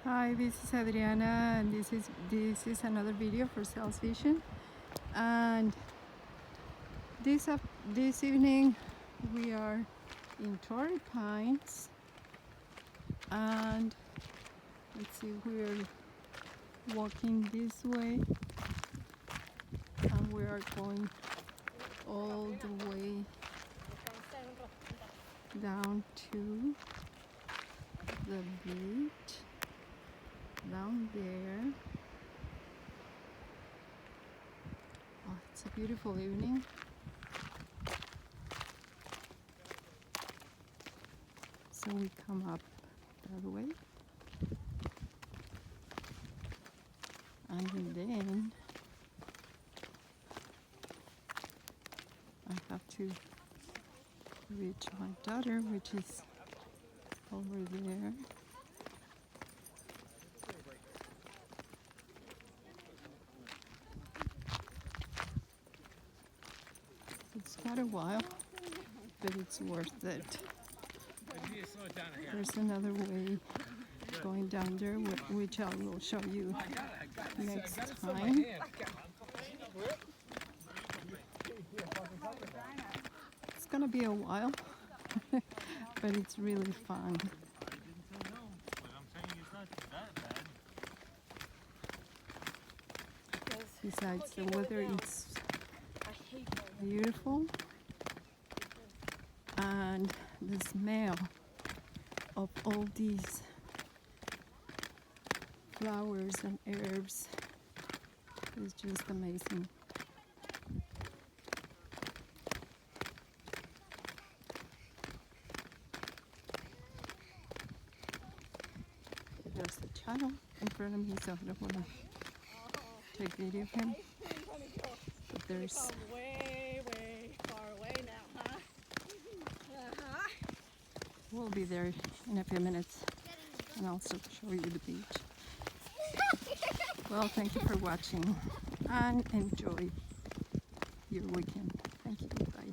Hi, this is Adriana, and this is another video for SalesVision. And this evening we are in Torrey Pines, and let's see, we're walking this way, and we are going all the way down to the beach down there. Oh, it's a beautiful evening. So we come up that way, and then I have to reach my daughter, which is over there. It's quite a while, but it's worth it. There's another way going down there, which I will show you next time. It's gonna be a while, but it's really fun. Besides, the weather is beautiful, and the smell of all these flowers and herbs is just amazing. There's a child in front of me, so I don't want to take video of him. But there's way far away now, huh? we'll be there in a few minutes, and I'll also show you the beach. Well, thank you for watching, and enjoy your weekend. Thank you. Bye.